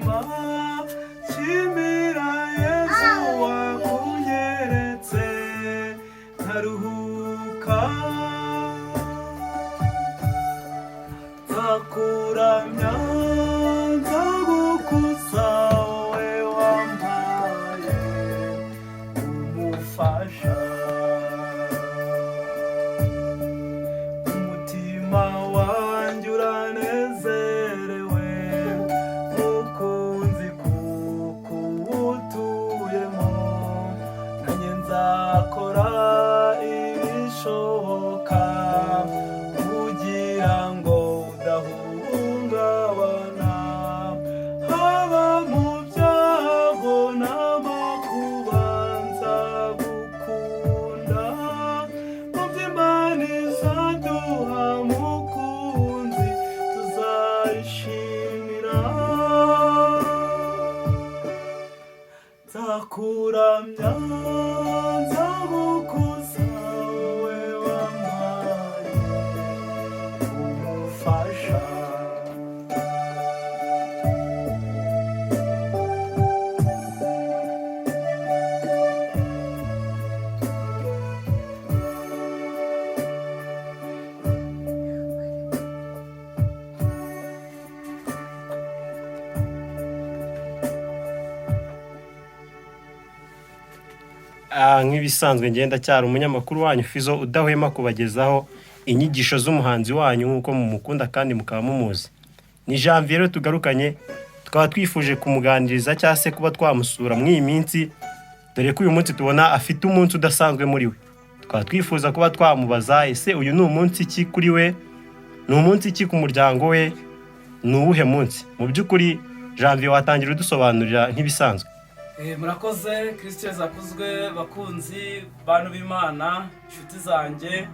umutima shimira Yesu wakunyeretse ntaruhuka nzakuramya nzagukuza wowe wampaye umufasha umutima wanjye uranezerewe mukunzi kuko utuyemo nanjye nzakora ibishoboka kugira ngo udahungabana haba mu byago n'amakuba nzagukunda mu by'Imana izaduha mukunzi tuzayishimira nzakuramya nzagukuza wowe wampaye umufasha nk'ibisanzwe ngenda cyari umunyamakuru wanyu Fizo udahwema kubagezaho inyigisho z'umuhanzi wanyu nk'uko mumukunda kandi mukaba mumuzi. Ni Janvier rero tugarukanye tukaba twifuje kumuganiriza cyangwa se kuba twamusura muri iyi minsi dore ko uyu munsi tubona afite umunsi udasanzwe muri we. Tukaba twifuza kuba twamubaza ese uyu ni umunsi ki kuri we, ni umunsi ki ku muryango we, ni uwuhe munsi? Mu by'ukuri Janvier watangira udusobanurira nk'ibisanzwe. Murakoze Kristo zakuzwe bakunzi bantu b'Imana inshuti zanjye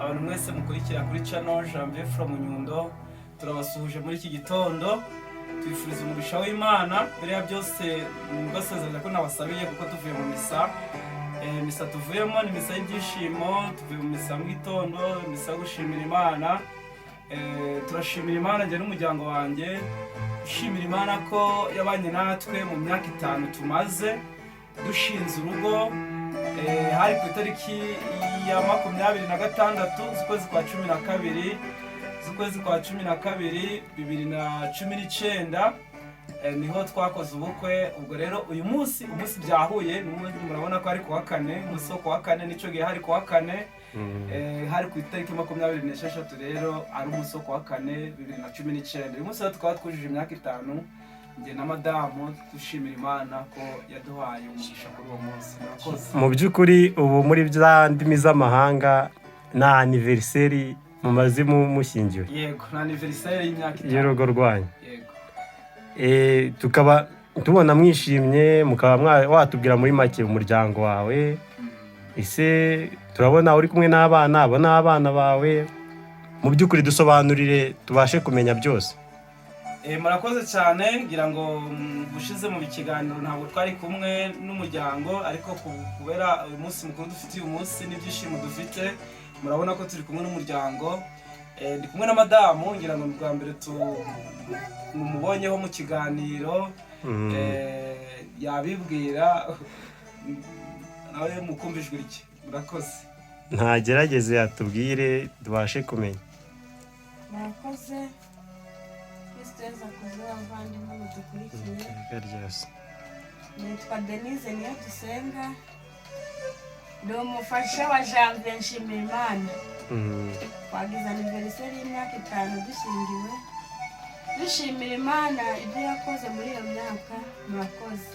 abantu mwese mukurikira kuri channel Janvier from Nyundo turabasuhuje muri iki gitondo twifuriza umugisha w'Imana mbere ya byose mbasezeranya ko nabasabiye kuko tuvuye mu misa tuvuyemo ni misa y'ibyishimo tuvuye mu misa mu gitondo misa gushimira Imana turashimira Imana njye n'umuryango wanjye ushimira Imana ko yabanye natwe mu myaka 5 tumaze dushinze urugo hari ku itariki ya 26 z'ukwezi kwa 12 2019 niho twakoze ubukwe. Ubwo rero uyu munsi byahuye murabona ko ari ku wa 4 umunsi wo ku wa 4 nico gihe hari ku wa 4 hari ku itariki 26 rero ari umunsi wo ku wa 4 2019. Uyu munsi tukaba twujuje imyaka 5 njye na madamu dushimira Imana ko yaduhaye umugisha kuri uwo munsi. Murakoze. Mu by'ukuri ubu muri bya ndimi z'amahanga na anniversaire mumaze mushingiwe. Yego na anniversaire y'imyaka 5 y'urugo rwanyu. Yego. Tukaba tubona mwishimye mukaba watubwira muri make umuryango wawe. Ese turabona uri kumwe n'abana abana bawe, mu by'ukuri dusobanurire tubashe kumenya byose. Murakoze cyane ngira ngo bushize mu bikiganiro ntabwo twari kumwe n'umuryango ariko kubera uyu munsi mukuru dufite uyu munsi n'ibyishimo dufite murabona ko turi kumwe n'umuryango. Ndi kumwe na madamu ngira ngo bwa mbere mumubonyeho mu kiganiro yabibwira nawe mukumvijwe iki. Murakoze. Ntagerageze yatubwire tubashe kumenya. Murakoze Kristo zakuzwe abavandimwe mudukurikiye. Nitwa Denise niyo dusenga ndi umufasha wa Janvier nshimira Imana. Twagize anniversaire y'imyaka 5 dushingiwe dushimira Imana ibyo yakoze muri iyo myaka. Murakoze.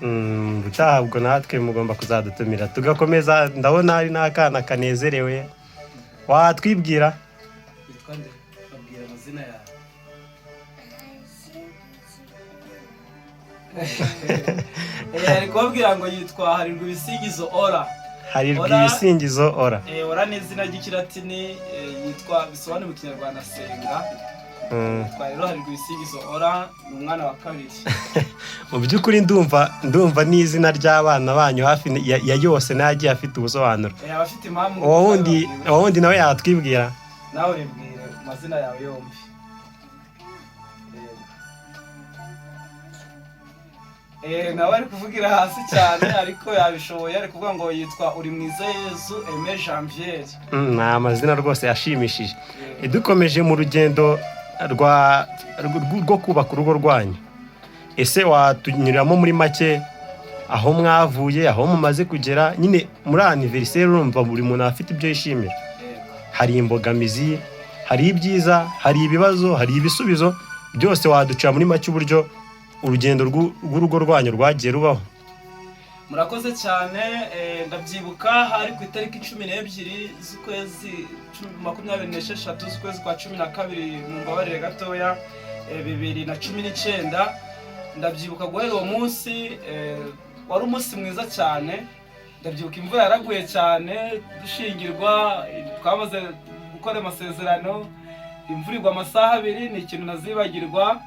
Ubutahabwo natwe mugomba kuzadutumira tugakomeza. Ndabona hari n'akana kanezerewe watwibwira. Yitwa nde? Babwira amazina yawe. Ari kubabwira ngo yitwa Harirwa Ibisingizo Ora. Harirwa Ibisingizo Ora. Ora ni izina ry'ikilatini yitwa bisobanura mu Kinyarwanda senga. Rero Harirwa Ibisingizo Ora ni umwana wa kabiri. Mu by'ukuri ndumva n'izina ry'abana banyu hafi ya yose nagiye afite ubusobanuro. Abafite impamvu. Uwundi nawe yatwibwira. Nawe ribwire amazina yawe yombi. nawe ari kuvugira hasi cyane ariko yabishoboye, ari kuvuga ngo yitwa uri mwiza Yezu Aime Janvier. Ni amazina rwose yashimishije. Dukomeje mu rugendo rwo kubaka urugo rwanyu, ese watunyuramo muri make aho mwavuye, aho mumaze kugera? Nyine muri anniversaire urumva buri muntu afite ibyo yishimira, hari imbogamizi, hari ibyiza, hari ibibazo, hari ibisubizo, byose waduca muri make uburyo urugendo rw'urugo rwanyu rwagiye rubaho. Murakoze cyane. Ndabyibuka hari ku itariki 12 z'ukwezi 26 z'ukwezi kwa 12 mu mbabarire gatoya 2019. Ndabyibuka guhera uwo munsi wari umunsi mwiza cyane. Ndabyibuka imvura yaraguye cyane, dushingirwa, twamaze gukora amasezerano, imvura igwa amasaha 2, ni ikintu nazibagirwa.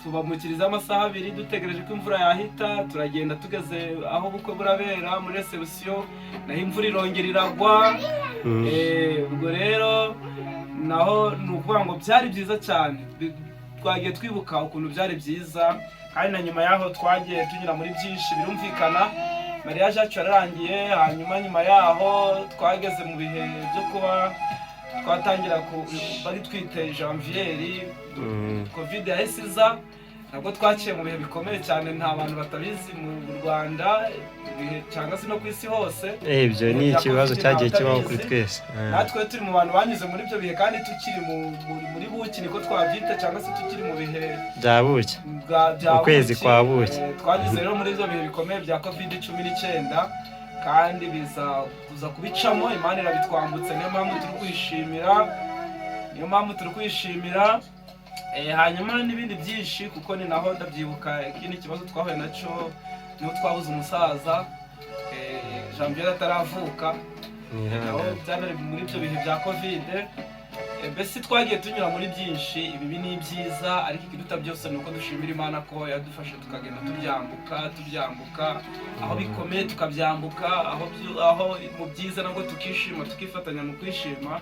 Tubamukiriza amasaha 2 dutegereje ko imvura yahita, turagenda tugeze aho bukwe burabera muri reception, naho imvura irongera iragwa. Ubwo rero naho nukuvuga ngo byari byiza cyane, twagiye twibuka ukuntu byari byiza, kandi na nyuma yaho twagiye tunyura muri byinshi birumvikana. Mariage yacu yararangiye, hanyuma nyuma yaho twageze mu bihe byo kuba twatangira bari twite Janvier, covid yahisiza, nabwo twaciye mu bihe bikomeye cyane, nta bantu batabizi mu Rwanda cyangwa se no ku isi hose. Ibyo ni ikibazo cyagiye kibaho kuri twese. Natwe turi mu bantu banyuze muri ibyo bihe, kandi tukiri muri buki niko twabyita, cyangwa se tukiri mu bihe bya buki, ukwezi kwa buki. Twagize rero muri ibyo bihe bikomeye bya covid-19, kandi biza kuza kubicamo, Imana irabitwambutse. Niyo mpamvu turi kwishimira. Hanyuma n'ibindi byinshi, kuko ni naho ndabyibuka ikindi kibazo twahuye nacyo, niho twabuze umusaza Janvier ataravuka, naho byari muri ibyo bihe bya covid. Mbese twagiye tunyura muri byinshi, ibibi ni byiza, ariko ikiruta byose ni uko dushimira Imana ko yadufashe tukagenda tubyambuka, aho bikomeye tukabyambuka, aho mu byiza nabwo tukishima, tukifatanya mu kwishima.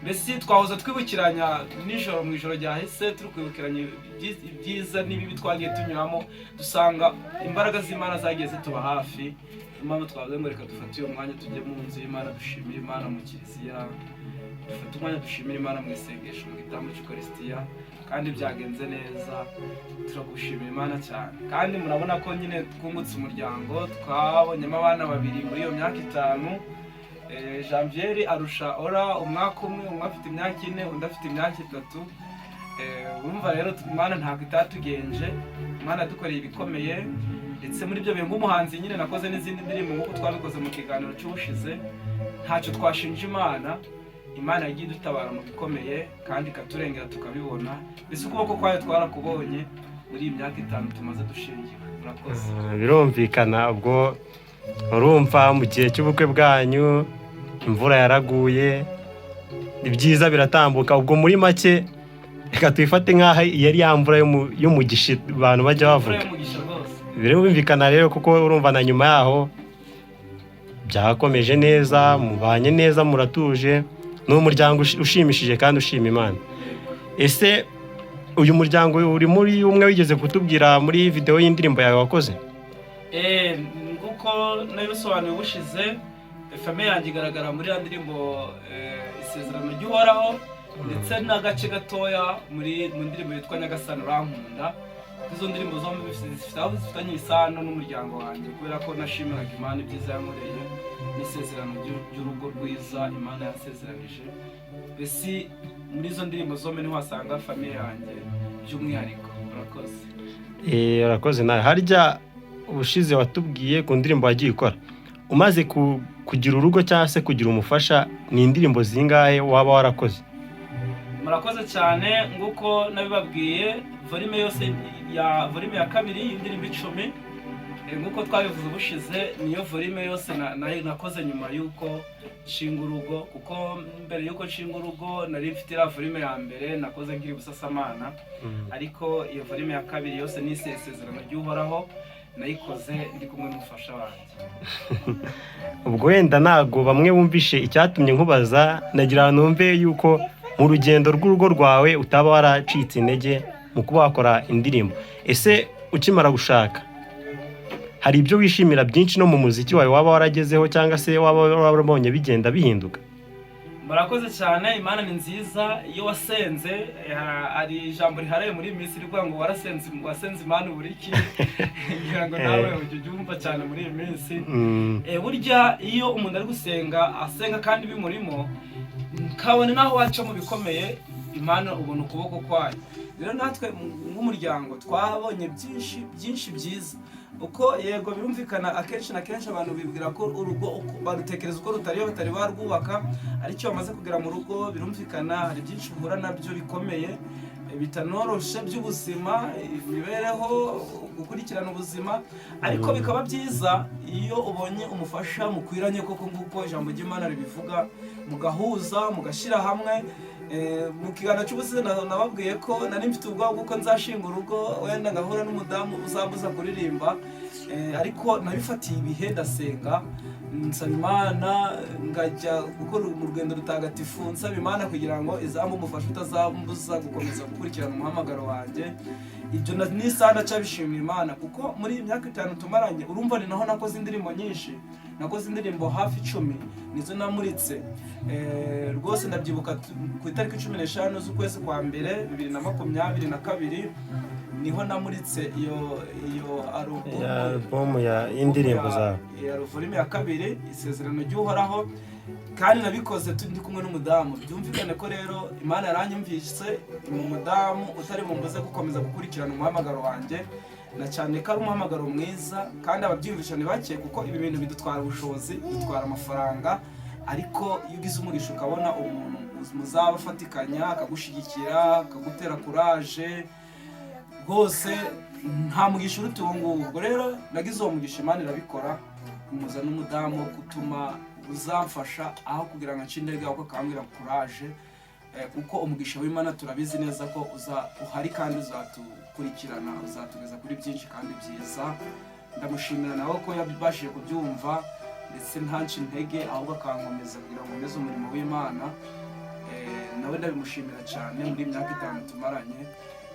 Mbese twahoze twibukiranya nijoro, mu ijoro ryahise turi kwibukiranya ibyiza n'ibibi twagiye tunyuramo, dusanga imbaraga z'Imana zagiye zituba hafi. Impamvu twavuze ngo reka dufate uyu mwanya tujye mu nzu y'Imana, dushimire Imana mu kiliziya, dufate umwanya dushimire Imana mu isengesho, mu gitambo cy'Ukaristiya, kandi byagenze neza. Turagushimira Imana cyane, kandi murabona ko nyine twungutse umuryango, twabonyemo abana 2 muri iyo myaka 5. Janvier arusha Ora umwaka umwe, umwe afite imyaka 4, undi afite imyaka 3. Urumva rero Imana ntabwo itatugenje, Imana yadukoreye ibikomeye. Ndetse muri ibyo bihe nk'umuhanzi nyine nakoze n'izindi ndirimbo nk'uko twabikoze mu kiganiro cy'ubushize. Ntacyo twashinja Imana yagiye dutabara mu bikomeye, kandi ikaturengera tukabibona. Mbese ukuboko kwayo twarakubonye muri iyi myaka 5 tumaze dushingiwe. Murakoze. Birumvikana. Ubwo urumva mu gihe cy'ubukwe bwanyu imvura yaraguye, ibyiza biratambuka. Ubwo muri make reka tuyifate nk'aho yari yamvura y'umugisha abantu bajya bavuga. Birumvikana rero, kuko urumva na nyuma yaho byakomeje neza, mubanye neza, muratuje, n'umuryango ushimishije kandi ushima Imana. Ese uyu muryango uri muri umwe wigeze kutubwira muri video y'indirimbo yawe wakoze? Nguko nabisobanuye ubushize, famille yanjye igaragara muri ya ndirimbo Isezerano ry'Uhoraho, ndetse n'agace gatoya mu ndirimbo yitwa Nyagasani Urankunda. Izo ndirimbo zombi zifitanye isano n'umuryango wanjye, kubera ko nashimiraga Imana ibyiza yankoreye, n'isezerano ry'urugo rwiza Imana yasezeranije. Mbese muri izo ndirimbo zombi niho wasanga famille yanjye by'umwihariko. Murakoze. Urakoze nawe. Harya ubushize watubwiye ku ndirimbo wagiye ukora, umaze kugira urugo cyangwa se kugira umufasha, ni indirimbo zingahe waba warakoze? Murakoze cyane. Nguko nabibabwiye, volume yose ya volume ya 2 y'indirimbo 10, nguko twabivuze ubushize, niyo volume yose nakoze nyuma yuko nshinga urugo. Kuko mbere yuko nshinga urugo nari mfite iriya volume ya mbere nakoze nkiri busasamana, ariko iyo volume ya 2 yose ni Isezerano ry'Uhoraho, nayikoze ndi kumwe n'umufasha wanjye. Ubwo wenda ntago bamwe bumvishe icyatumye nkubaza, nagira numve yuko mu rugendo rw'urugo rwawe utaba waracitse intege mu kuba wakora indirimbo. Ese ukimara gushaka hari ibyo wishimira byinshi no mu muziki wawe waba waragezeho cyangwa se waba warabonye bigenda bihinduka? murakoze cyane. Imana ni nziza. Iyo wasenze, hari ijambo riharaye muri iyi minsi rivuga ngo wasenze Imana uburiki ngira ngo nawe ujye ubyumva cyane muri iyi minsi. Burya iyo umuntu ari gusenga asenga kandi bimurimo, kabone naho waca mu bikomeye, Imana ubona ukuboko kwayo. Rero natwe nk'umuryango twabonye byinshi byiza, uko yego birumvikana akenshi na kenshi abantu bibwira ko urugo barutekereza uko batari barwubaka, aricyo bamaze kugera mu rugo birumvikana hari byinshi uhura nabyo bikomeye bitanoroshe by'ubuzima, imibereho, gukurikirana ubuzima, ariko bikaba byiza iyo ubonye umufasha mukwiranye koko nguko ijambo ry'Imana ribivuga, mugahuza mugashyira hamwe. Mu kiganiro cy'ubushize nababwiye ko nari mfite ubwoba bw'uko nzashinga urugo wenda ngahura n'umudamu uzambuza kuririmba, ariko nabifatiye ibihe ndasenga, nsaba Imana, ngajya gukora mu rugendo rutagatifu, nsaba Imana kugira ngo izambe umufasha utazambuza gukomeza gukurikirana umuhamagaro wanjye. Ibyo n'isaha ndaca bishimira Imana, kuko muri iyi myaka 5 tumaranye, urumva ni naho nakoze indirimbo nyinshi, nakoze indirimbo hafi 10 nizo namuritse. Rwose ndabyibuka ku itariki 15 z'ukwezi kwa mbere 2022 niho namuritse iyo album ya indirimbo zawe, ya volume ya 2 isezerano ry'uhoraho, kandi nabikoze ndi kumwe n'umudamu. Byumvikane ko rero Imana yaranyumvise, umudamu utari bumbuze gukomeza gukurikirana umuhamagaro wanjye, na cyane ko ari umuhamagaro mwiza, kandi ababyumvisha ni bake, kuko ibi bintu bidutwara ubushobozi, bidutwara amafaranga, ariko iyo ugize umugisha ukabona umuntu muzaba afatikanya akagushyigikira akagutera kuraje, rwose nta mugisha uruta uwo nguwo. Rero nagize uwo mugisha, Imana irabikora, umuza n'umudamu wo gutuma uzamfasha aho kugira ngo nce intege, ahubwo akambwira kuraje, kuko umugisha w'Imana turabizi neza ko uhari kandi uzatukurikirana, uzatugeza kuri byinshi kandi byiza. Ndamushimira nawe ko yabashije kubyumva ndetse ntanci intege, ahubwo akankomeza kugira ngo nkomeze umurimo w'Imana. Nawe ndabimushimira cyane. Muri imyaka 5 tumaranye,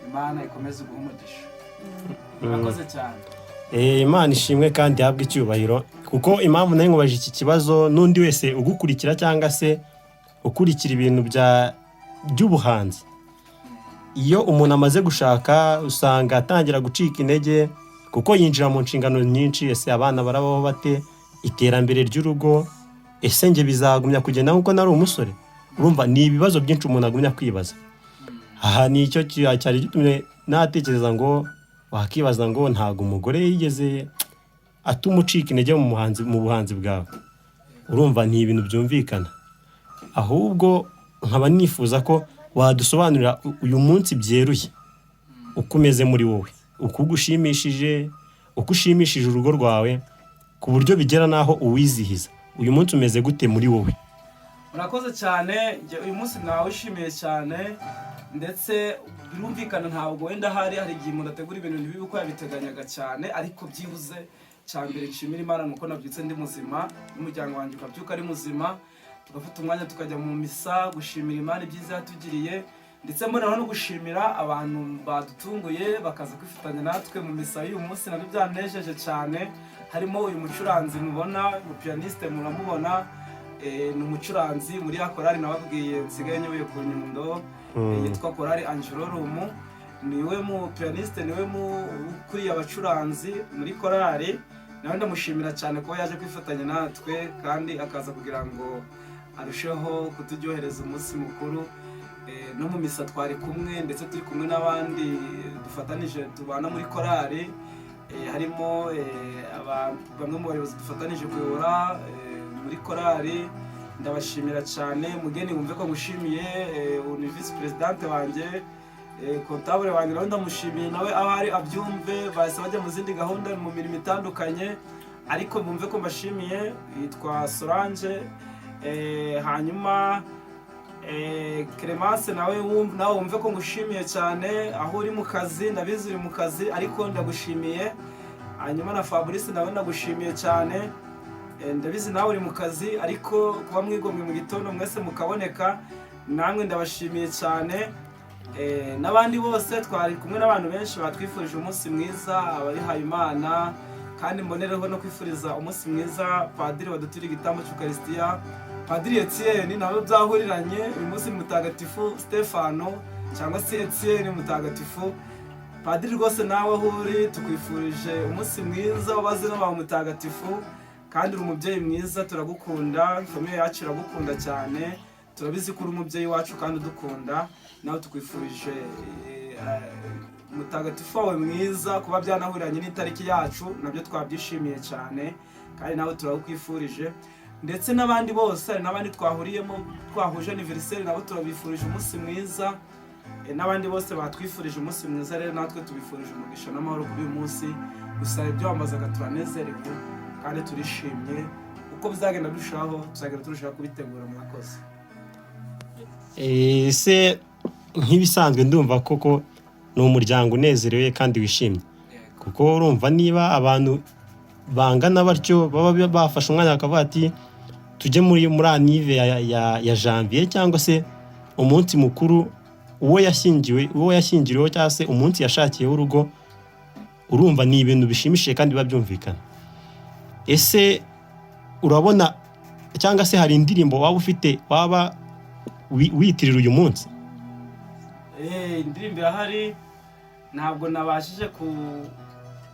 Imana ikomeze guha umugisha. Murakoze cyane. Imana ishimwe kandi ihabwe icyubahiro, kuko impamvu nayo nkubaje iki kibazo, n'undi wese ugukurikira cyangwa se ukurikira ibintu by'ubuhanzi, iyo umuntu amaze gushaka usanga atangira gucika intege, kuko yinjira mu nshingano nyinshi. Ese abana barabaho bate? Iterambere ry'urugo, ese nge bizagumya kugenda nkuko nari umusore? Urumva ni ibibazo byinshi umuntu agumya kwibaza. Aha ni icyo cyari gitumye natekereza ngo wakibaza ngo ntago umugore yigeze atumucika intege mu buhanzi bwawe. Urumva ni ibintu byumvikana. Ahubwo nkaba nifuza ko wadusobanurira uyu munsi byeruye uko umeze muri wowe, uko ugushimishije, uko ushimishije urugo rwawe, ku buryo bigera naho uwizihiza. Uyu munsi umeze gute muri wowe? Murakoze cyane. Uyu munsi nawishimiye cyane, ndetse birumvikana ntabwo wenda hari igihe umuntu ategura ibintu ntibibe uko yabiteganyaga cyane, ariko byibuze cyambere nshimira Imana nuko nabyutse ndi muzima, n'umuryango wanjye ukabyuka ari muzima, tugafata umwanya tukajya mu misa gushimira Imana ibyiza yatugiriye, ndetse mbona no gushimira abantu badutunguye bakaza kwifatanya natwe mu misa y'uyu munsi. Nabyo byanejeje cyane. Harimo uyu mucuranzi mubona, umupianiste muramubona, ni umucuranzi muri ya korali nababwiye nsigaye nyoboye ku Nyundo, yitwa korali Angelorum. Niwe mu pianiste, niwe ukuriye abacuranzi muri korali. Nawe ndamushimira cyane kuba yaje kwifatanya natwe, kandi akaza kugira ngo arusheho kuturyohereza umunsi mukuru. No mu misa twari kumwe, ndetse turi kumwe n'abandi dufatanije tubana muri korali, harimo bamwe mu bayobozi dufatanije kuyobora muri korali. Ndabashimira cyane. Mugeni wumve ko ngushimiye, ni vice presidente wanjye, comptable wanjye nawe ndamushimiye, nawe aho ari abyumve. Bahise bajya mu zindi gahunda mu mirimo itandukanye, ariko bumve ko mbashimiye. Yitwa Solange. Hanyuma Clemence nawe wumve ko ngushimiye cyane, aho uri mu kazi, ndabizi uri mu kazi ariko ndagushimiye. Hanyuma na Fabrice nawe ndagushimiye cyane, ndabizi nawe uri mu kazi ariko kuba mwigomwe mu gitondo mwese mukaboneka, namwe ndabashimiye cyane. N'abandi bose twari kumwe n'abantu benshi batwifurije umunsi mwiza, abarihaye Imana, kandi mbonereho no kwifuriza umunsi mwiza padiri waduturiye igitambo cy'ukarisitiya, padiri Etienne, nabo byahuriranye. Uyu munsi ni mutagatifu Stefano cyangwa se Etienne mutagatifu. Padiri rwose nawe aho uri tukwifurije umunsi mwiza w'abazina bawe mutagatifu, kandi uri umubyeyi mwiza, turagukunda, famiye yacu iragukunda cyane, turabizi ko uri umubyeyi wacu kandi udukunda. Nawe tukwifurije mutagatifu wawe mwiza, kuba byanahuriranye n'itariki yacu nabyo twabyishimiye cyane, kandi nawe turagukwifurije. Ndetse n'abandi bose, hari n'abandi twahuriyemo twahuje anniversaire, nabo turabifurije umunsi mwiza. N'abandi bose batwifurije umunsi mwiza, rero natwe tubifurije umugisha n'amahoro kuri uyu munsi. Gusa ibyo wambazaga turanezerewe kandi turishimye, uko bizagenda birushaho tuzagenda turushaho kubitegura. Mwakoze. Ese nk'ibisanzwe ndumva koko ni umuryango unezerewe kandi wishimye, kuko urumva niba abantu bangana batyo baba bafashe umwanya bakavuga ati tujye muri anive ya janvier cyangwa se umunsi mukuru uwo yashyingiriweho cyangwa se umunsi yashakiyeho urugo, urumva ni ibintu bishimishije kandi biba byumvikana. Ese urabona cyangwa se hari indirimbo waba ufite waba witirira uyu munsi? Indirimbo irahari, ntabwo nabashije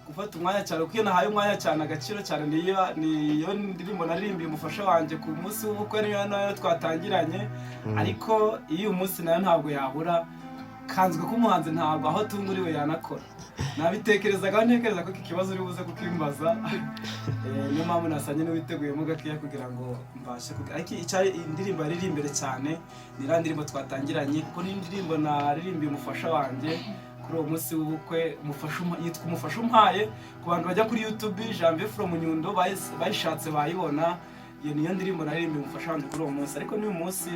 gufata umwanya cyane, kuko iyo nahaye umwanya cyane agaciro cyane niyo ndirimbo naririmbiye umufasha wanjye ku munsi w'ubukwe, niyo nayo twatangiranye. Ariko iyo uyu munsi nayo ntabwo yabura, kanzwe ko umuhanzi ntabwo aho tunguriwe yanakora. Nabitekerezaga ntekereza ko iki kibazo uri buze kukimbaza, niyo mpamvu nasanye n'uwiteguyemo gakeya kugira ngo mbashe ariko indirimbo yariri imbere cyane ni iriya ndirimbo twatangiranye, kuko ni indirimbo naririmbiye umufasha wanjye kuri uwo munsi w'ubukwe. Yitwa umufasha umpaye, ku bantu bajya kuri YouTube Janvier from Nyundo bayishatse bayibona. Iyo niyo ndirimbo naririmbiye umufasha wanjye kuri uwo munsi, ariko n'uyu munsi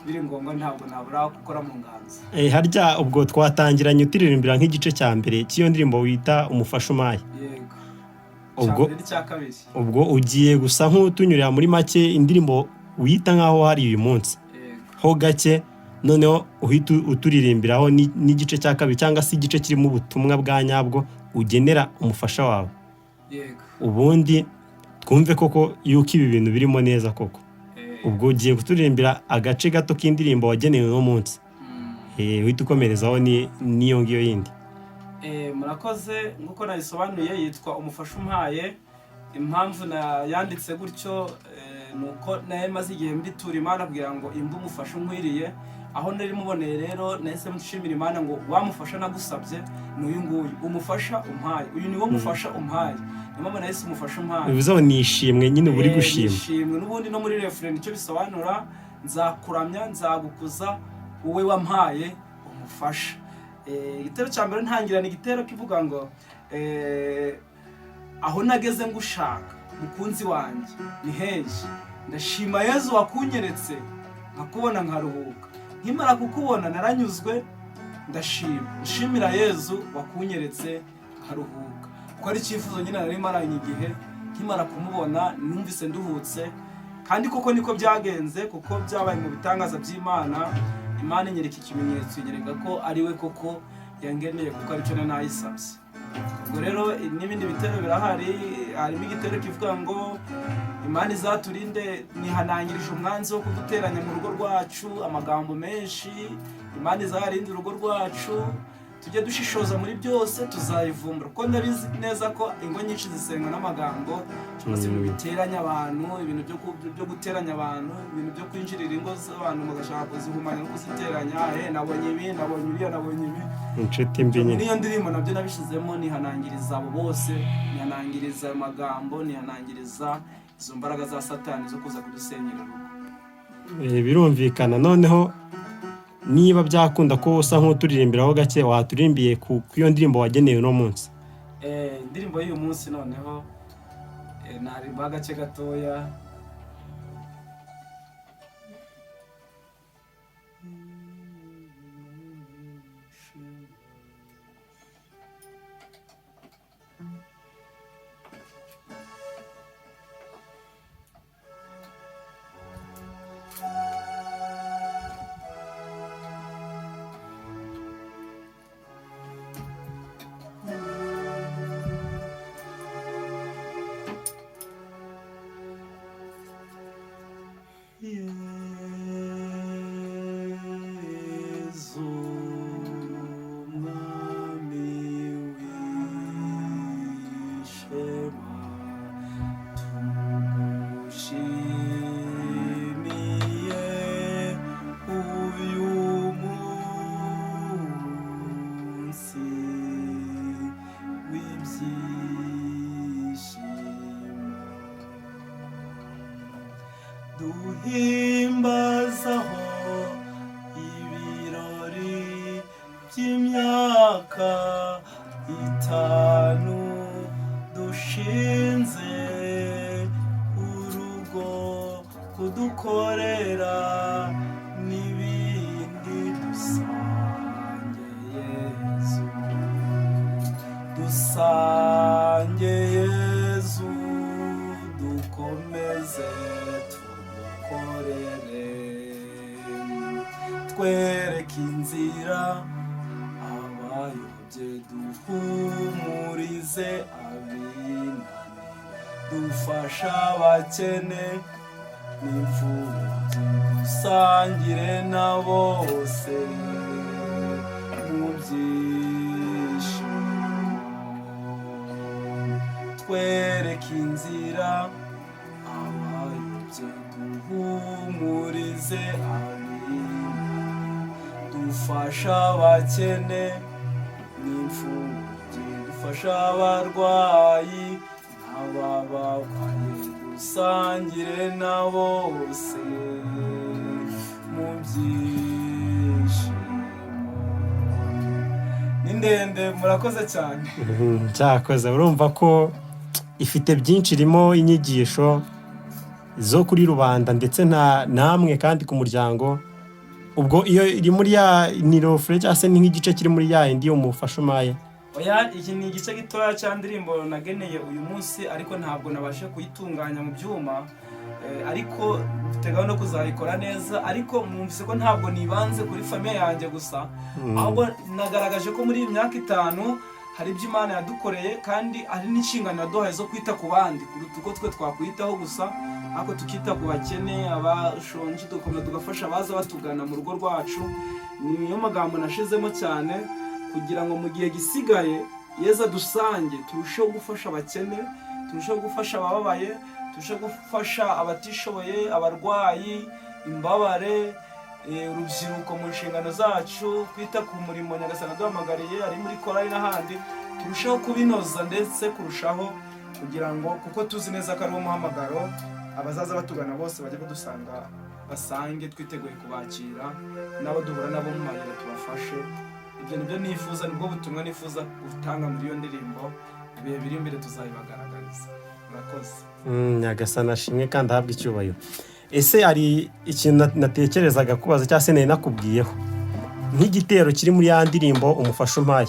biri ngombwa ntabwo nabura gukora mu nganzo. Harya ubwo twatangiranye utiririmbira nk'igice cya mbere cy'iyo ndirimbo wita umufasha umpaye. Yego. Ubwo ugiye gusa nk'utunyurira muri make indirimbo wita nk'aho hari uyu munsi ho gake, noneho uhita uturirimbiraho n'igice cya kabiri cyangwa se igice kirimo ubutumwa bwa nyabwo ugenera umufasha wawe. Yego. Ubundi twumve koko yuko ibi bintu birimo neza koko. Ubwo ugiye kuturirimbira agace gato k'indirimbo wagenewe uno munsi. Uhita ukomerezaho n'iyo ngiyo yindi. Murakoze. Nk'uko nabisobanuye yitwa umufasha umpaye. Impamvu yanditse gutyo nuko naye maze igihe mbitura Imana kugira ngo imbe umufasha unkwiriye. Aho nari muboneye rero nahise mushimira Imana ngo wamufasha nagusabye n'uyu nguyu, umufasha umpaye. Uyu niwo mufasha umpaye. Niyo nahise umufasha umpaye. Bivuze ngo nishimwe nyine buri gushima. Nishimwe n'ubundi no muri refrain icyo bisobanura, nzakuramya nzagukuza wowe wampaye umufasha. Igitero cya mbere ntangira ni igitero kivuga ngo aho nageze ngushaka mukunzi wanjye ni henshi, ndashima Yezu wakunyeretse nkakubona nkaruhuka. Nkimara kukubona naranyuzwe, ndashimira Yezu wakunyeretse nkaruhuka. Kuko ari icyifuzo nyine nari maranye igihe, nkimara kumubona numvise nduhutse. Kandi koko niko byagenze, kuko byabaye mu bitangaza by'Imana. Imana inyereka ikimenyetso, inyereka ko ari we koko yangeneye, kuko aricyo nayisabye. Ubwo rero n'ibindi bitero birahari. Harimo igitero kivuga ngo Imana izaturinde nihanangirije umwanzi wo kuduteranya mu rugo rwacu amagambo menshi. Imana izarinde urugo rwacu, tujye dushishoza muri byose tuzayivumbura. Kuko ndabizi neza ko ingo nyinshi zisenga n'amagambo, cyangwa se ibintu biteranya abantu, ibintu byo guteranya abantu, ibintu byo kwinjirira ingo z'abantu mugashaka kuzihumanya no kuziteranya. Nabonye ibi, nabonye iriya, nabonye ibi. Inshuti mbi nyine. Niyo ndirimbo nabyo nabishizemo, nihanangiriza abo bose, nihanangiriza ayo magambo, nihanangiriza izo mbaraga za Satani zo kuza kudusenyera urugo. Birumvikana. Noneho niba byakunda ko usa nk'uturirimbiraho gake, waturimbiye ku iyo ndirimbo wagenewe uno munsi. Indirimbo y'uyu munsi noneho narimba agace gatoya. ishema tugushimiye uyu munsi w'ibyishimo duhimbazaho ibirori by'imyaka 5 dushinze urugo kudukorera n'ibindi dusange Yezu dukomeze tugukorere twereke inzira abayobye duhumurize abinani dufasha abakene n'imfubyi dusangire na bose mu byishimo twereke inzira abayobye duhumurize dufasha abakene n'imfubyi dufasha abarwayi n'abababaye dusangire na bose mu byishimo. Ni ndende murakoze cyane. Cyakoze urumva ko ifite byinshi, irimo inyigisho zo kuri rubanda ndetse namwe kandi ku muryango. Ubwo iyo iri muri ya nirofure cyangwa se ni nk'igice kiri muri ya indi umufasha umaye? Oya, iki ni igice gitoya cya ndirimbo nageneye uyu munsi, ariko ntabwo nabashe kuyitunganya mu byuma, ariko mfite gahunda yo kuzayikora neza. Ariko mwumvise ko ntabwo nibanze kuri famiye yanjye gusa, ahubwo nagaragaje ko muri iyi myaka 5 hari ibyo Imana yadukoreye, kandi hari n'inshingano yaduhaye zo kwita ku bandi kuruta uko twe twakwitaho gusa, ariko tukita ku bakene, abashonje, dukomeza tugafasha abaza batugana mu rugo rwacu. Niyo magambo nashizemo cyane, kugira ngo mu gihe gisigaye Yezu dusange turusheho gufasha abakene, turusheho gufasha abababaye, turusheho gufasha abatishoboye, abarwayi, imbabare, urubyiruko mu nshingano zacu, kwita ku murimo Nyagasani aduhamagariye ari muri korali n'ahandi. Turusheho kubinoza ndetse kurushaho, kugira ngo kuko tuzi neza ko ari wo muhamagaro, abazaza batugana bose bajye badusanga basange twiteguye kubakira, nabo duhura nabo mu mayira tubafashe. Ibyo nibyo nifuza, nibwo butumwa nifuza gutanga muri iyo ndirimbo. Ibihe biri imbere tuzabibagaragariza. Murakoze. Nyagasani ashimwe kandi ahabwe icyubahiro. Ese ari ikintu natekerezaga kubaza cyangwa se nari nakubwiyeho, nk'igitero kiri muri ya ndirimbo umufasha umpaye,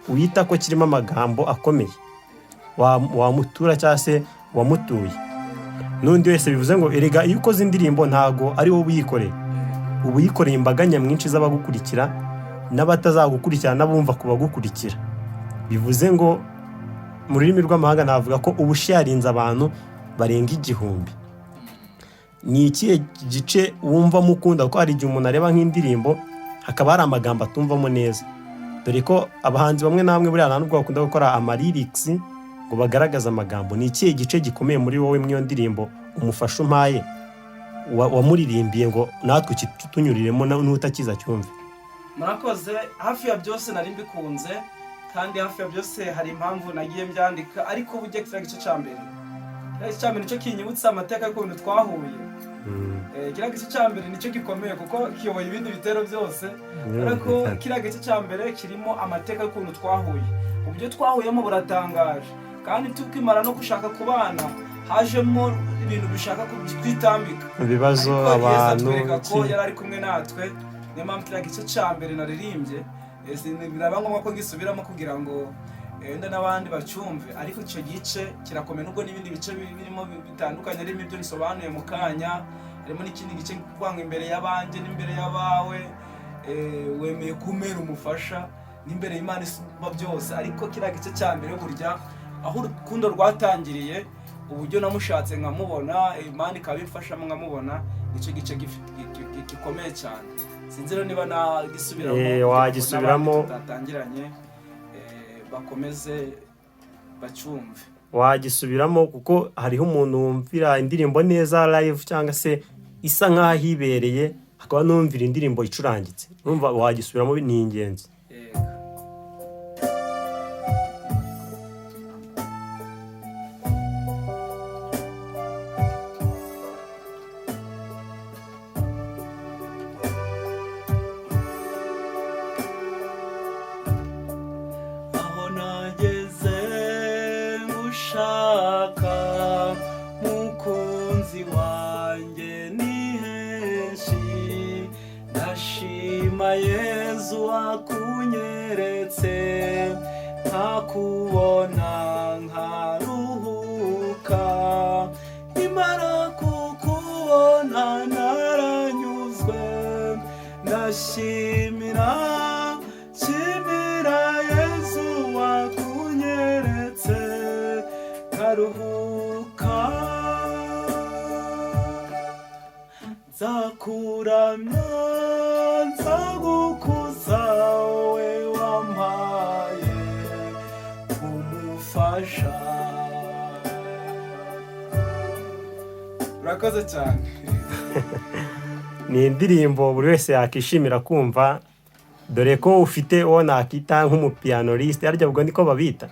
uyita ko kirimo amagambo akomeye, wamutura cyangwa se wamutuye n'undi wese, bivuze ngo erega iyo ukoze indirimbo ntago ari wowe uyikoreye, uba uyikoreye imbaga nyamwinshi z'abagukurikira n'abatazagukurikira n'abumva kubagukurikira. Bivuze ngo mu rurimi rw'amahanga navuga ko uba usharinze abantu barenga 1000. Ni ikihe gice wumva mukunda? Kuko hari igihe umuntu areba nk'indirimbo hakaba hari amagambo atumvamo neza, dore ko abahanzi bamwe na bamwe buriya nubwo bakunda gukora amalirics ngo bagaragaze amagambo. Ni ikihe gice gikomeye muri wowe mw'iyo ndirimbo umufasha umpaye wamuririmbiye ngo natwe tunyuriremo n'utakiza cyumve? Murakoze. Hafi ya byose nari mbikunze, kandi hafi ya byose hari impamvu nagiye mbyandika, ariko bujye kira gice cya mbere nicyo kinyibutsa amateka y'ukuntu twahuye. Kiriya gice cya mbere nicyo gikomeye kuko kiyoboye ibindi bitero byose, ariko kiriya gice cya mbere kirimo amateka y'ukuntu twahuye. Uburyo twahuyemo buratangaje, kandi tukimara no gushaka kubana hajemo ibintu bishaka kwitambika, ibibazo abantu ko yari ari kumwe natwe. Niyo mpamvu kiriya gice cya mbere naririmbye, biraba ngombwa ko gisubiramo kugira ngo wenda n'abandi bacyumve. Ariko icyo gice kirakomeye, nubwo n'ibindi bice birimo bitandukanye, harimo ibyo bisobanuye mu kanya, harimo n'ikindi gice kwanga imbere y'abanje n'imbere y'abawe, wemeye kumera umufasha n'imbere y'Imana isumba byose. Ariko kiriya gice cya mbere burya aho urukundo rwatangiriye, uburyo namushatse nkamubona, Imana ikabimfashamo nkamubona, nicyo gice gikomeye cyane. Sinzi rero niba nagisubiramo, wagisubiramo tatangiranye bakomeze bacyumve. wagisubiramo kuko hariho umuntu wumvira indirimbo neza live cyangwa se isa nk'aho ahibereye, hakaba n'uwumvira indirimbo icurangitse. Urumva wagisubiramo ni ingenzi. Yego. Aho nageze ngushaka mukunzi wanjye ni henshi, ndashima Yezu wakunyeretse nkakubona nkaruhuka, nimara kukubona naranyuzwe, ndashimira Yezu wakunyeretse nkaruhuka, nzakuramya nzagukuza wowe wampaye umufasha. Urakoze cyane. Ni indirimbo buri wese yakishimira kumva, dore ko ufite uwo nakita nk'umupianoriste, arya ubwo niko babita.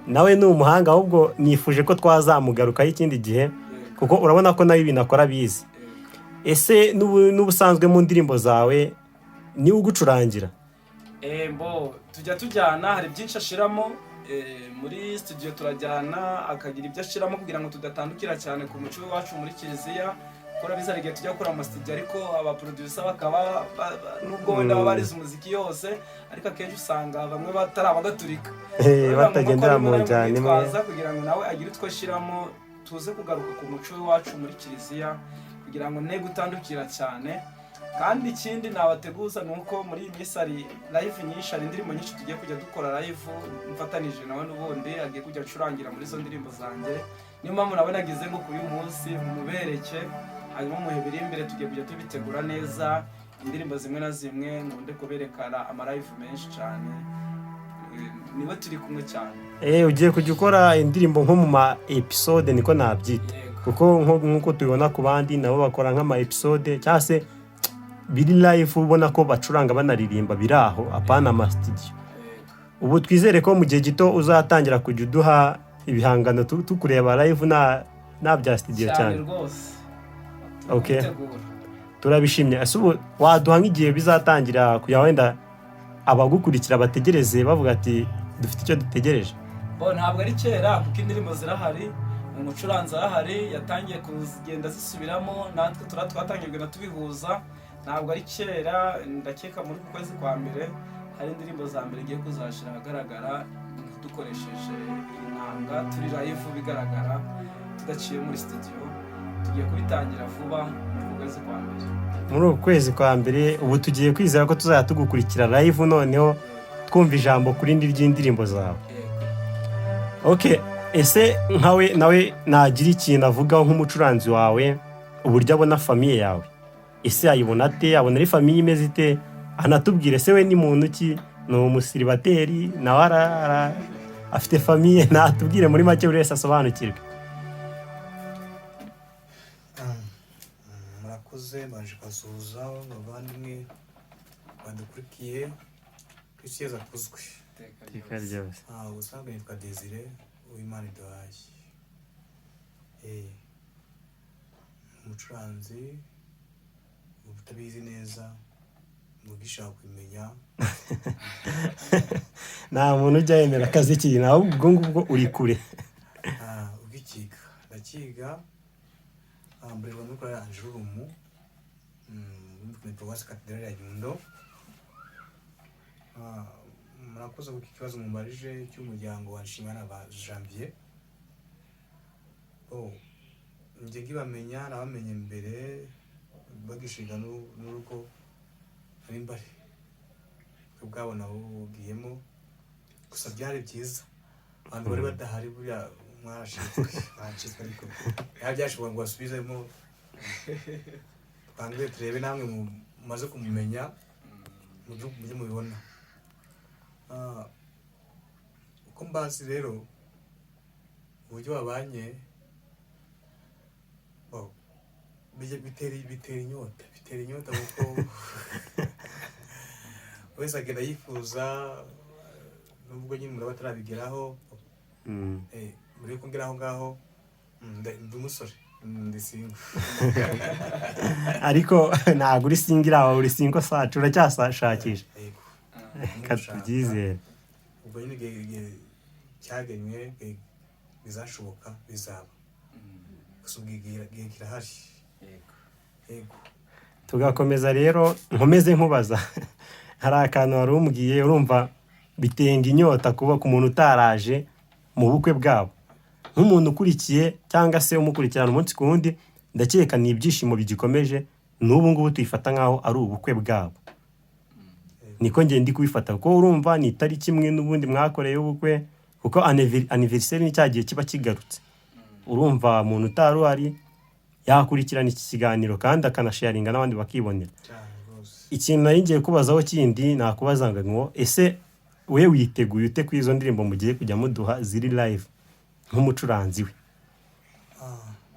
Nawe ni umuhanga, ahubwo nifuje ko twazamugarukaho ikindi gihe kuko urabona ko nawe ibintu akora bizi. Ese n'ubusanzwe mu ndirimbo zawe ni ugucurangira? Tujya tujyana, hari byinshi ashiramo muri studio, turajyana akagira ibyo ashiramo kugira ngo tudatandukira cyane ku muco wacu muri kiliziya. Kora bizara igihe tujya gukora amastudio, ariko aba producer bakaba nubwo wenda babariza umuziki yose, ariko akenshi usanga bamwe batarabagatulika batagendera mu njyana imwe, kugira ngo nawe agire utwo ashiramo, tuze kugaruka ku muco wacu muri kiliziya kugira ngo ne gutandukira cyane. Kandi ikindi nabateguza ni uko muri iyi minsi hari live nyinshi, hari indirimbo nyinshi tugiye kujya dukora live mfatanije nawe, n'ubundi agiye kujya acurangira muri izo ndirimbo zanjye. Niyo mpamvu nawe nagize ngo kuri uyu munsi mubereke, hanyuma mu bihe biri imbere tugiye kujya tubitegura neza, indirimbo zimwe na zimwe nkunde kuberekana amalive menshi cyane, niwe turi kumwe cyane. Ugiye kujya ukora indirimbo nko mu ma episode niko nabyita, kuko nk'uko tubibona ku bandi nabo bakora nk'ama episode cyangwa se biri live, ubona ko bacuranga banaririmba biri aho, apana ama studio. Ubu twizere ko mu gihe gito uzatangira kujya uduha ibihangano tukureba live na bya studio cyane. Okay, turabishimye. Ese ubu waduha nk'igihe bizatangira kugira wenda abagukurikira bategereze bavuga ati dufite icyo dutegereje? Ntabwo ari kera kuko indirimbo zirahari, umucuranzi arahari, yatangiye kugenda zisubiramo, natwe twatangirwe na tubihuza. Ntabwo ari kera, ndakeka muri kwezi kwa mbere hari indirimbo za mbere igiye kuzashira ahagaragara dukoresheje inanga, turi live bigaragara, tudaciye muri studio. Tugiye kubitangira vuba mu kwezi kwa mbere. Muri uku kwezi kwa mbere ubu tugiye kwizera ko tuzajya tugukurikira live, noneho twumva ijambo kuri ry'indirimbo zawe. Okay, ese nkawe nawe nagira ikintu avuga nk'umucuranzi wawe, uburyo abona famiye yawe, ese ayibona ate? Abona ari famiye imeze ite? Anatubwire se we ni muntu ki, ni umusiribateri nawe afite famiye? Natubwire muri make buri wese asobanukirwe. Murakoze, baje kwasuhuza abavandimwe badukurikiye, Kristo Yezu akuzwe. Ubusanzwe nitwa Desire Uwimana Iduhaye, umucuranzi. Utabizi neza mugishaka kumenya, nta muntu ujya yemera akazi kiri, nawe ubwo ngubwo uri kure. Ugikiga ndakiga mburwa muri kwa Anjurumu, muri Paruwasi Katedrali ya Nyundo. Murakoze ku kibazo mumbarije cy'umuryango wa Nshimiyimana ba Janvier. Njye ngibamenya nabamenye mbere bagishiga n'urugo ari mbari ubwabo nabo bugiyemo, gusa byari byiza abantu bari badahari, buriya mwarashitswe ariko byashobora ngo basubizemo, twangire turebe namwe mumaze kumumenya mujye mubibona. Uko mbazi rero uburyo babanye bitera inyota kuko wese agenda yifuza nubwo nyine umuntu aba atarabigeraho muri kumbwira aho ngaho ndi umusore ndi singo ariko ntabwo uri singira aho uri singo sacu uracyashakisha reka tubyizere ubwo nyine igihe cyagenywe bizashoboka bizaba gusa ubwo igihe kirahari yego tugakomeza rero nkomeze nkubaza hari akantu wari umbwiye urumva bitenga inyota kuba ku muntu utaraje mu bukwe bwabo nk'umuntu ukurikiye cyangwa se umukurikirana umunsi ku wundi ndakeka ni ibyishimo bigikomeje n'ubu ngubu tuyifata nk'aho ari ubukwe bwabo niko ngenda ndi kubifata kuko urumva ni itariki imwe n'ubundi mwakoreye ubukwe kuko anniversaire ni cya gihe kiba kigarutse urumva umuntu utari uhari yakurikirana iki kiganiro kandi akanasharinga n'abandi bakibonera ikintu nari ngiye kubazaho kindi nakubaza ngo ese we witeguye ute ku izo ndirimbo mugiye kujya muduha ziri live nk'umucuranzi we?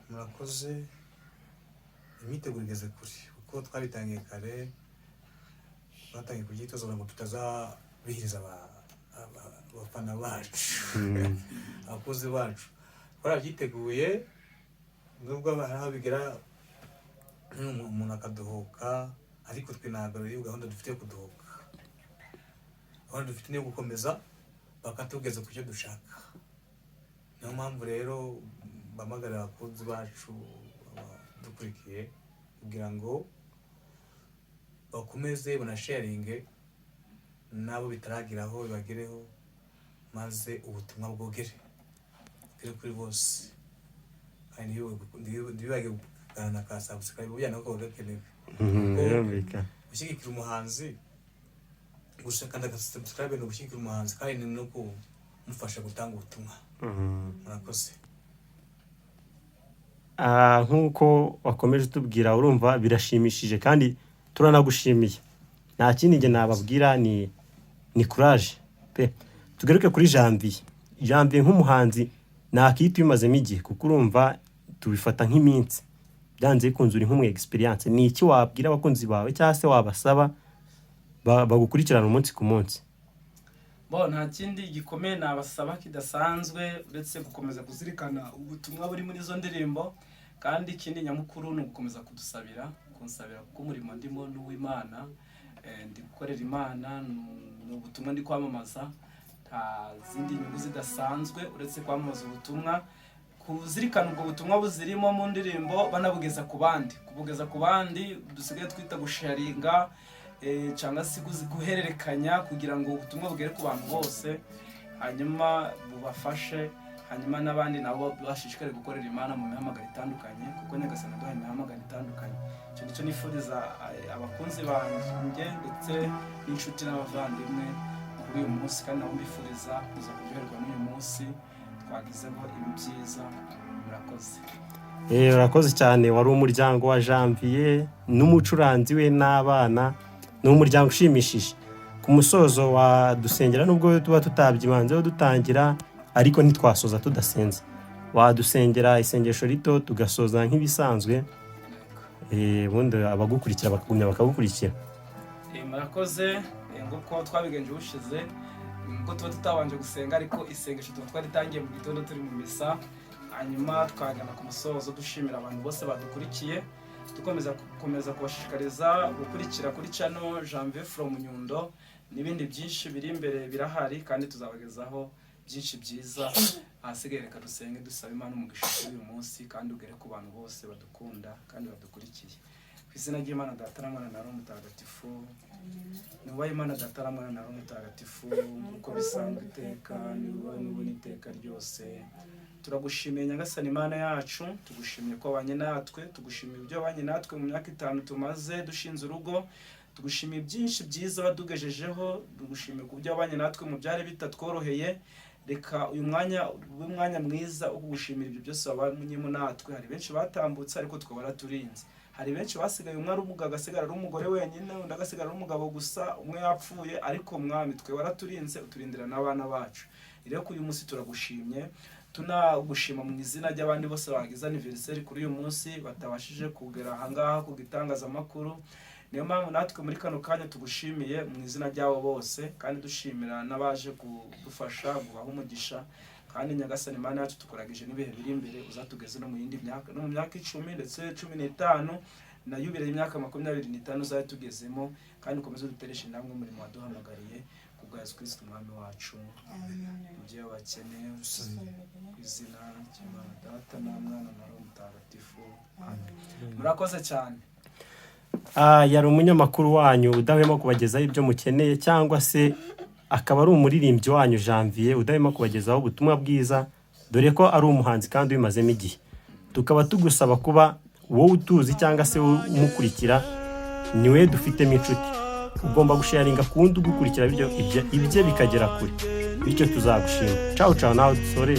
murakoze imyiteguro igeze kure kuko twabitangiye kare twatangiye kubyitoza ngo tutazabihiriza abafana bacu abakozi bacu twarabyiteguye nubwo hari aho bigera umuntu akaduhuka ariko twe ntabwo ari gahunda dufite yo kuduhuka gahunda dufite niyo gukomeza bakatugeza ku cyo dushaka niyo mpamvu rero bamagarira abakunzi bacu dukurikiye kugira ngo bakomeze banasharinge nabo bitarageraho bibagereho maze ubutumwa bwogere kuri bose kandi ntibibage kuganana ka subscribe byana ko gakenewe gushyigikira umuhanzi gushaka subscribe no gushyigikira umuhanzi kandi no kumufasha gutanga ubutumwa murakoze. Nk'uko wakomeje utubwira urumva birashimishije kandi turanagushimiye nta kindi njye nababwira ni courage pe. Tugaruke kuri Janvier nk'umuhanzi nakita bimazemo igihe kuko urumva tubifata nk'iminsi byanze bikunze uri nk'umwe experience ni iki wabwira abakunzi bawe cyangwa se wabasaba bagukurikirana umunsi ku munsi? Nta kindi gikomeye nabasaba kidasanzwe uretse gukomeza kuzirikana ubutumwa buri muri izo ndirimbo kandi ikindi nyamukuru ni ugukomeza kunsabira kuko umurimo ndimo n'uw'Imana ndi gukorera Imana ni ubutumwa ndi kwamamaza nta zindi nyungu zidasanzwe uretse kwamamaza ubutumwa kuzirikana ubwo butumwa buzirimo mu ndirimbo banabugeza ku bandi dusigaye twita gusharinga cyangwa se guhererekanya kugira ngo ubutumwa bugere ku bantu bose hanyuma bubafashe hanyuma n'abandi nabo bashishikare gukorera Imana mu mihamagaro itandukanye kuko Nyagasani aduha imihamagaro itandukanye. Icyo nicyo nifuriza abakunzi banjye ndetse n'inshuti n'abavandimwe kuri uyu munsi kandi nabo mbifuriza kuza kuryoherwa n'uyu munsi twagizeho ibi byiza. Murakoze. Urakoze cyane. Wari umuryango wa Janvier n'umucuranzi we n'abana ni umuryango ushimishije. Ku musozo wadusengera nubwo tuba tutabyibanzeho dutangira ariko ntitwasoza tudasenze, wadusengera isengesho rito tugasoza nk'ibisanzwe ubundi abagukurikira bakagumya bakagukurikira. Murakoze nguko twabigenje ubushize ngo tuba tutabanje gusenga ariko isengesho tuba twaritangiye mu gitondo turi mu misa hanyuma twagana ku musozo dushimira abantu bose badukurikiye dukomeza kubashishikariza gukurikira kuri channel Janvier from Nyundo n'ibindi byinshi biri imbere birahari kandi tuzabagezaho byinshi byiza. Ahasigaye reka dusenge dusaba Imana umugisha kuri uyu munsi kandi ugere ku bantu bose badukunda kandi badukurikiye. Ku izina ry'Imana Data na Mwana na Roho Mutagatifu. Nubahe Imana Data na Mwana na Roho Mutagatifu uko bisanzwe iteka n'ubu n'iteka ryose. Turagushimiye Nyagasani Imana yacu, tugushimiye ko wabanye natwe, tugushimiye ibyo wabanye natwe mu myaka 5 tumaze dushinze urugo, tugushimiye byinshi byiza wadugejejeho, tugushimiye ku byo wabanye natwe mu byari bitatworoheye. Reka uyu mwanya mwiza wo kugushimira ibyo byose wabanyemo natwe. Hari benshi batambutse ariko twaba baraturinze, hari benshi basigaye umwe ari umugabo agasigara ari umugore wenyine undi agasigara ari umugabo gusa umwe yapfuye ariko mwami twe waraturinze uturindira n'abana bacu. Rero ko uyu munsi turagushimye tunagushima mu izina ry'abandi bose bagize anniversaire kuri uyu munsi batabashije kugera ahangaha ku gitangazamakuru. Niyo mpamvu natwe muri kano kanya tugushimiye mu izina ry'abo bose, kandi dushimira n'abaje kudufasha gubaha umugisha. Kandi Nyagasani Mana yacu tukuragije n'ibihe biri imbere, uzatugeze no mu yindi myaka, no mu myaka 10 ndetse 15 na yubile y'imyaka 25 uzaye tugezemo, kandi ukomeze dutereshe namwe umurimo waduhamagariye kubwa Yesu Kristo umwami wacu. Ibyo bakeneye ku izina ry'Imana Data na Mwana na Roho Mutagatifu. Amen. Murakoze cyane. Yari umunyamakuru wanyu udahwema kubagezaho ibyo mukeneye, cyangwa se akaba ari umuririmbyi wanyu Janvier udahwema kubagezaho ubutumwa bwiza, dore ko ari umuhanzi kandi ubimazemo igihe. Tukaba tugusaba kuba wowe utuzi cyangwa se umukurikira niwe dufitemo inshuti, ugomba gusharinga ku wundi ugukurikira ibye bikagera kure, bityo tuzagushima. Ciao ciao, nawe dusore.